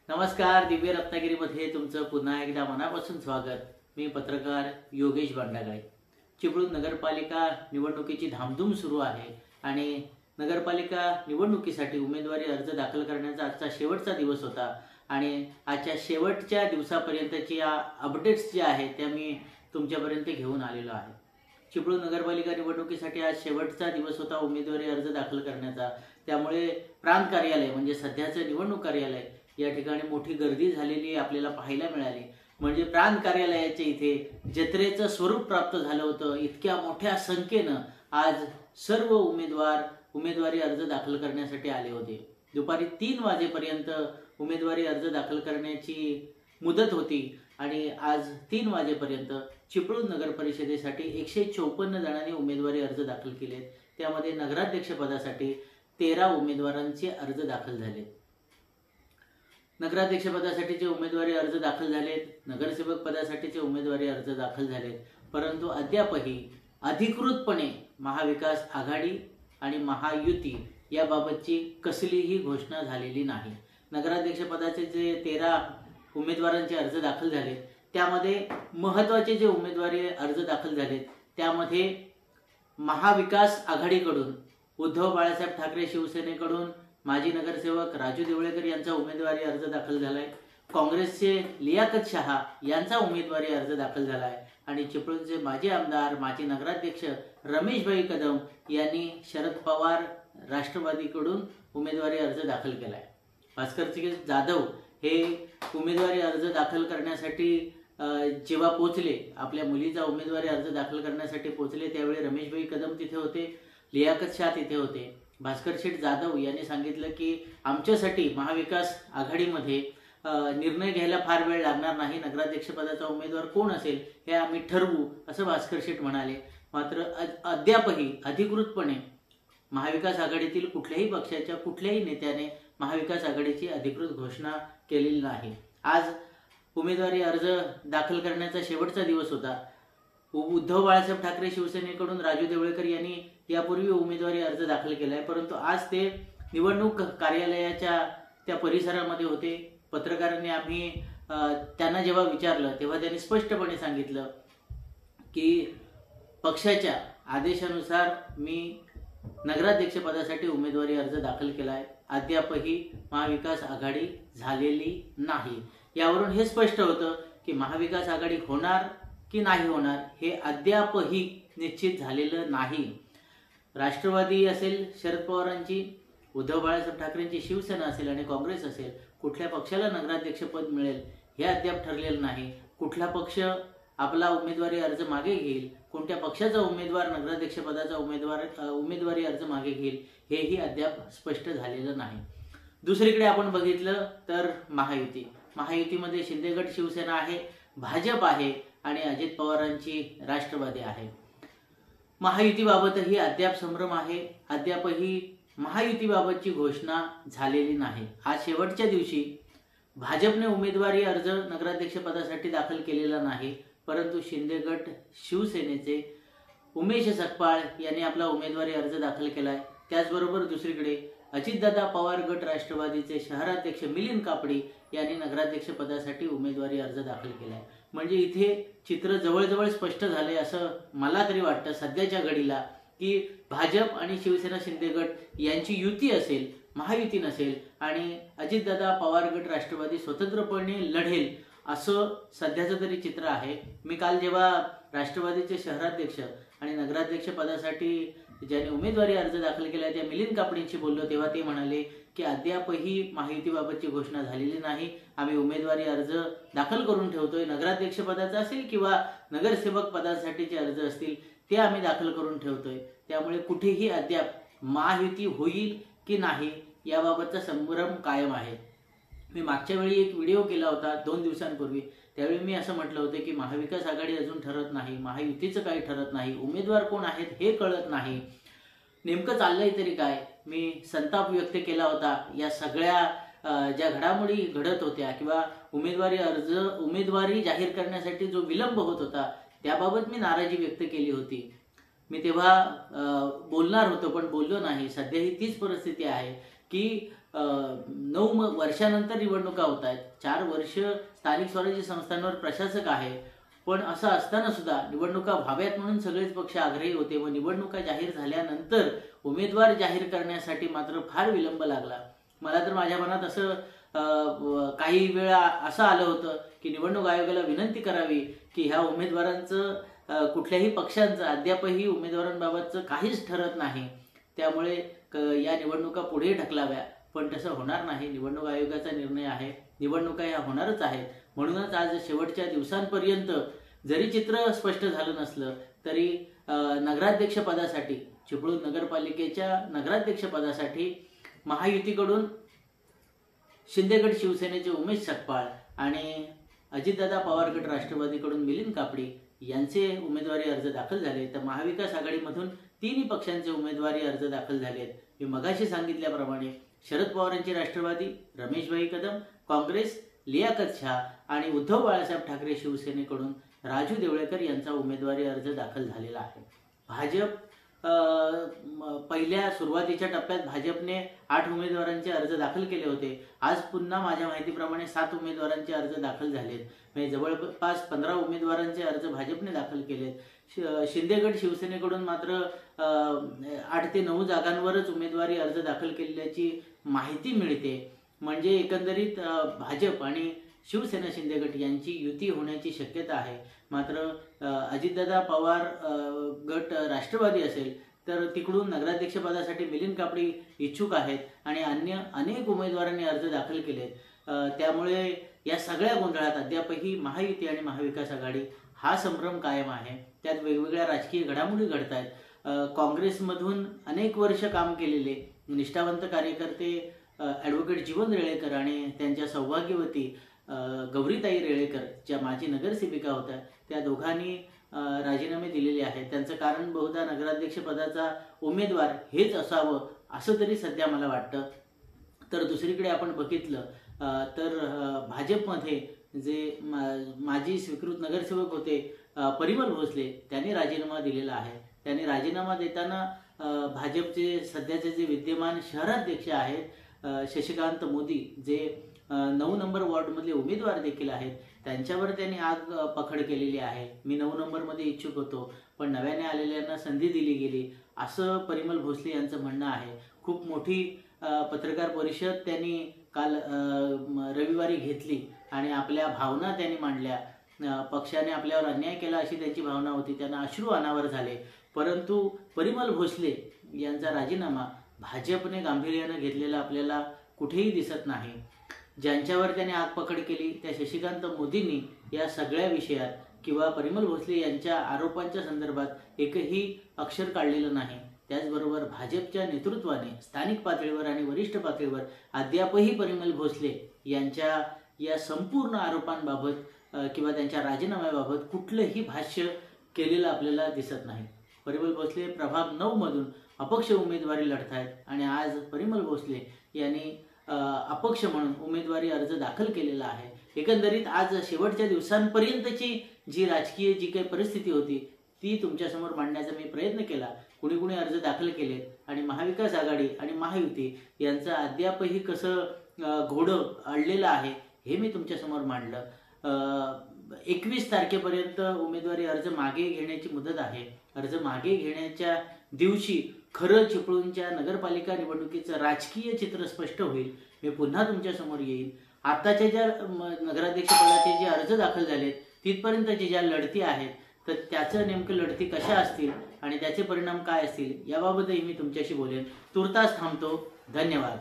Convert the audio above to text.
नमस्कार. दिव्य रत्नागिरीमध्ये तुमचं पुन्हा एकदा मनापासून स्वागत. मी पत्रकार योगेश भांडागाळे. चिपळूण नगरपालिका निवडणुकीची धामधूम सुरू आहे आणि नगरपालिका निवडणुकीसाठी उमेदवारी अर्ज दाखल करण्याचा आजचा शेवटचा दिवस होता आणि आजच्या शेवटच्या दिवसापर्यंतची अपडेट्स ज्या आहेत त्या मी तुमच्यापर्यंत घेऊन आलेलो आहे. चिपळूण नगरपालिका निवडणुकीसाठी आज शेवटचा दिवस होता उमेदवारी अर्ज दाखल करण्याचा. त्यामुळे प्रांत कार्यालय म्हणजे सध्याचं निवडणूक कार्यालय या ठिकाणी मोठी गर्दी झालेली आपल्याला पाहायला मिळाली. म्हणजे प्रांत कार्यालयाच्या इथे जत्रेचं स्वरूप प्राप्त झालं होतं. इतक्या मोठ्या संख्येनं आज सर्व उमेदवार उमेदवारी अर्ज दाखल करण्यासाठी आले होते. दुपारी 3 वाजेपर्यंत उमेदवारी अर्ज दाखल करण्याची मुदत होती आणि आज 3 वाजेपर्यंत चिपळूण नगर परिषदेसाठी 154 जणांनी उमेदवारी अर्ज दाखल केले. त्यामध्ये नगराध्यक्ष पदासाठी 13 उमेदवारांचे अर्ज दाखल झाले. नगराध्यक्ष पदासाठीचे उमेदवारी अर्ज दाखल झालेत, नगरसेवक पदासाठीचे उमेदवारी अर्ज दाखल झालेत. परंतु अद्यापही अधिकृतपणे महाविकास आघाडी आणि महायुती याबाबतची कसलीही घोषणा झालेली नाही. नगराध्यक्ष पदाचे जे 13 उमेदवारांचे अर्ज दाखल झालेत त्यामध्ये महत्त्वाचे जे उमेदवारी अर्ज दाखल झालेत त्यामध्ये महाविकास आघाडीकडून उद्धव बाळासाहेब ठाकरे शिवसेनेकडून माजी नगरसेवक राजू देवळेकर यांचा उमेदवारी अर्ज दाखल झालाय. काँग्रेसचे लियाकत शहा यांचा उमेदवारी अर्ज दाखल झालाय आणि चिपळूणचे माजी आमदार माजी नगराध्यक्ष रमेशभाई कदम यांनी शरद पवार राष्ट्रवादीकडून उमेदवारी अर्ज दाखल केलाय. भास्करजी जाधव हे उमेदवारी अर्ज दाखल करण्यासाठी जेव्हा पोहोचले, आपल्या मुलीचा उमेदवारी अर्ज दाखल करण्यासाठी पोहोचले, त्यावेळी रमेशभाई कदम तिथे होते, लियाकत शाह तिथे होते. भास्कर शेठ जाधव यांनी सांगितलं की आमच्यासाठी महाविकास आघाडीमध्ये निर्णय घ्यायला फार वेळ लागणार नाही, नगराध्यक्ष पदाचा उमेदवार कोण असेल हे आम्ही ठरवू असं भास्कर शेठ म्हणाले. मात्र अद्यापही अधिकृतपणे महाविकास आघाडीतील कुठल्याही पक्षाच्या कुठल्याही नेत्याने महाविकास आघाडीची अधिकृत घोषणा केलेली नाही. आज उमेदवारी अर्ज दाखल करण्याचा शेवटचा दिवस होता. उद्धव बाळासाहेब ठाकरे शिवसेनेकडून राजू देवळेकर यांनी यापूर्वी उमेदवारी अर्ज दाखल केलाय, परंतु आज ते निवडणूक कार्यालयाच्या त्या परिसरामध्ये होते. पत्रकारांनी आम्ही त्यांना जेव्हा विचारलं तेव्हा त्यांनी स्पष्टपणे सांगितलं की पक्षाच्या आदेशानुसार मी नगराध्यक्ष पदासाठी उमेदवारी अर्ज दाखल केलाय, अद्यापही महाविकास आघाडी झालेली नाही. यावरून हे स्पष्ट होतं की महाविकास आघाडी होणार की नाही होणार हे अद्यापही निश्चित झालेलं नाही. राष्ट्रवादी असेल शरद पवारांची, उद्धव बाळासाहेब ठाकरेंची शिवसेना असेल आणि काँग्रेस असेल, कुठल्या पक्षाला नगराध्यक्षपद मिळेल हे अद्याप ठरलेलं नाही. कुठला पक्ष आपला उमेदवारी अर्ज मागे घेईल, कोणत्या पक्षाचा उमेदवार नगराध्यक्ष पदाचा उमेदवारी अर्ज मागे घेईल हेही अद्याप स्पष्ट झालेलं नाही. दुसरीकडे आपण बघितलं तर महायुतीमध्ये शिंदे गट शिवसेना आहे, भाजप आहे आणि अजित पवारांची राष्ट्रवादी आहे. महायुतीबाबतही अद्याप संभ्रम आहे. अद्यापही महायुतीबाबतची घोषणा झालेली नाही. आज शेवटच्या दिवशी भाजपने उमेदवारी अर्ज नगराध्यक्ष पदासाठी दाखल केलेला नाही, परंतु शिंदे गट शिवसेनेचे उमेश सकपाळ यांनी आपला उमेदवारी अर्ज दाखल केलाय. त्याचबरोबर दुसरीकडे अजितदादा पवार गट राष्ट्रवादीचे शहराध्यक्ष मिलिंद कापडी यांनी नगराध्यक्ष पदासाठी उमेदवारी अर्ज दाखल केलाय. म्हणजे इथे चित्र जवळजवळ स्पष्ट झाले असं मला तरी वाटतं सध्याच्या घडीला की भाजप आणि शिवसेना शिंदे गट यांची युती असेल, महायुती नसेल आणि अजितदादा पवार गट राष्ट्रवादी स्वतंत्रपणे लढेल असं सध्याचं तरी चित्र आहे. मी काल जेव्हा राष्ट्रवादीचे शहराध्यक्ष आणि नगराध्यक्ष पदासाठी ज्यांनी उमेदवारी अर्ज दाखल केला त्या मिलिंद कापडींशी बोललो तेव्हा ते म्हणाले की अद्यापही महायुतीबाबतची घोषणा झालेली नाही. आम्ही उमेदवारी अर्ज दाखल करून ठेवतोय, नगराध्यक्ष पदाचा असेल किंवा नगरसेवक पदासाठीचे अर्ज असतील ते आम्ही दाखल करून ठेवतोय. त्यामुळे कुठेही अद्याप महायुती होईल की नाही याबाबतचा संभ्रम कायम आहे. मी मागच्या वेळी एक व्हिडिओ केला होता 2 दिवसांपूर्वी. त्यावेळी मी असं म्हटलं होतं की महाविकास आघाडी अजून ठरत नाही, महायुतीचं काही ठरत नाही, उमेदवार कोण आहेत हे कळत नाही, नेमकं चाललंय तरी काय. मी संताप व्यक्त केला होता या सगळ्या ज्या घडामोडी घडत होत्या किंवा उमेदवारी जाहीर करण्यासाठी जो विलंब होत होता त्याबाबत मी नाराजी व्यक्त केली होती. मी तेव्हा बोलणार होतो पण बोललो नाही. सध्याही तीच परिस्थिती आहे की 9 वर्षानंतर निवडणुका होत आहेत. 4 वर्ष स्थानिक स्वराज्य संस्थांवर प्रशासक आहे. पण असं असताना सुद्धा निवडणुका व्हाव्यात म्हणून सगळेच पक्ष आग्रही होते व निवडणुका जाहीर झाल्यानंतर उमेदवार जाहीर करण्यासाठी मात्र फार विलंब लागला. मला तर माझ्या मनात असं काही वेळा असं आलं होतं की निवडणूक आयोगाला विनंती करावी की ह्या उमेदवारांचं कुठल्याही पक्षांचं अद्यापही उमेदवारांबाबतचं काहीच ठरत नाही, त्यामुळे या निवडणुका पुढे ढकलाव्या. पण तसं होणार नाही. निवडणूक आयोगाचा निर्णय आहे, निवडणुका ह्या होणारच आहेत. म्हणूनच आज शेवटच्या दिवसांपर्यंत जरी चित्र स्पष्ट झालं नसलं तरी नगराध्यक्ष पदासाठी, चिपळूण नगरपालिकेच्या नगराध्यक्ष पदासाठी महायुतीकडून शिंदेगड शिवसेनेचे उमेश सकपाळ आणि अजितदादा पवार गट राष्ट्रवादीकडून मिलिंद कापडी यांचे उमेदवारी अर्ज दाखल झाले. तर महाविकास आघाडीमधून तिन्ही पक्षांचे उमेदवारी अर्ज दाखल झालेत. मी मगाशी सांगितल्याप्रमाणे शरद पवारांची राष्ट्रवादी, रमेशभाई कदम काँग्रेस, लियाकत शाह आणि उद्धव बाळासाहेब ठाकरे शिवसेनेकडून राजू देवळेकर यांचा उमेदवारी अर्ज दाखल झालेला आहे. भाजप पहिल्या सुरुवातीच्या टप्प्यात भाजपने 8 उमेदवारांचे अर्ज दाखल केले होते. आज पुन्हा माझ्या माहितीप्रमाणे 7 उमेदवारांचे अर्ज दाखल झालेत. म्हणजे जवळपास 15 उमेदवारांचे अर्ज भाजपने दाखल केलेत. शिंदेगड शिवसेनेकडून मात्र 8 ते 9 जागांवरच उमेदवारी अर्ज दाखल केल्याची माहिती मिळते. म्हणजे एकंदरीत भाजप आणि शिवसेना शिंदेगड यांची युती होण्याची शक्यता आहे. मात्र अजितदादा पवार गट राष्ट्रवादी असेल तर तिकडून नगराध्यक्षपदासाठी मिलिंद कापडी इच्छुक आहेत आणि अन्य अनेक उमेदवारांनी अर्ज दाखल केलेत. त्यामुळे या सगळ्या गोंधळात अद्यापही महायुती आणि महाविकास आघाडी हा संभ्रम कायम आहे. त्यात वेगवेगळ्या राजकीय घडामोडी घडत आहेत. काँग्रेसमधून अनेक वर्ष काम केलेले निष्ठावंत कार्यकर्ते ॲडव्होकेट जीवन रेळेकर आणि त्यांच्या सौभाग्यवती गौरीताई रेळेकर ज्या माजी नगरसेविका होत्या, त्या दोघांनी राजीनामे दिलेले आहेत. त्यांचं कारण बहुधा नगराध्यक्ष पदाचा उमेदवार हेच असावं असं तरी सध्या मला वाटतं. तर दुसरीकडे आपण बघितलं तर भाजपमध्ये जे माजी स्वीकृत नगरसेवक होते परिमल भोसले, त्यांनी राजीनामा दिलेला आहे. त्यांनी राजीनामा देताना भाजपचे सध्याचे जे विद्यमान शहराध्यक्ष आहेत शशिकांत मोदी, जे 9 नंबर वॉर्डमधले उमेदवार देखील आहेत, त्यांच्यावर त्यांनी आग पकड केलेली आहे. मी 9 नंबरमध्ये इच्छुक होतो पण नव्याने आलेल्यांना संधी दिली गेली असं परिमल भोसले यांचं म्हणणं आहे. खूप मोठी पत्रकार परिषद त्यांनी काल रविवारी घेतली आणि आपल्या भावना त्यांनी मांडल्या. पक्षाने आपल्यावर अन्याय केला अशी त्यांची भावना होती. त्यांना अश्रू अनावर झाले. परंतु परिमल भोसले यांचा राजीनामा भाजपने गांभीर्याने घेतलेला आपल्याला कुठेही दिसत नाही. ज्यांच्यावर त्याने आग पकड केली त्या शशिकांत मोदींनी या सगळ्या विषयात किंवा परिमल भोसले यांच्या आरोपांच्या संदर्भात एकही अक्षर काढलेलं नाही. त्याचबरोबर भाजपच्या नेतृत्वाने स्थानिक पातळीवर आणि वरिष्ठ पातळीवर अद्यापही परिमल भोसले यांच्या या संपूर्ण आरोपांबाबत किंवा त्यांच्या राजीनाम्याबाबत कुठलंही भाष्य केलेलं आपल्याला दिसत नाही. परिमल भोसले प्रभाग 9 मधून अपक्ष उमेदवारी लढत आहेत आणि आज परिमल भोसले यांनी अपक्ष म्हणून उमेदवारी अर्ज दाखल केलेला आहे. एकंदरीत आज शेवटच्या दिवसांपर्यंतची जी राजकीय जी काही परिस्थिती होती ती तुमच्यासमोर मांडण्याचा मी प्रयत्न केला. कुणी कुणी अर्ज दाखल केले आणि महाविकास आघाडी आणि महायुती यांचं अद्यापही कसं घोडं अडलेलं आहे हे मी तुमच्यासमोर मांडलं. 21 तारखेपर्यंत उमेदवारी अर्ज मागे घेण्याची मुदत आहे. अर्ज मागे घेण्याच्या दिवशी खरं चिपळूणच्या नगरपालिका निवडणुकीचं राजकीय चित्र स्पष्ट होईल. मी पुन्हा तुमच्यासमोर येईन. आताच्या ज्या नगराध्यक्षपदाचे जे अर्ज दाखल झालेत तिथपर्यंतच्या ज्या लढती आहेत तर त्याचं नेमकं लढती कशा असतील आणि त्याचे परिणाम काय असतील याबाबतही मी तुमच्याशी बोलेन. तुर्तास थांबतो. धन्यवाद.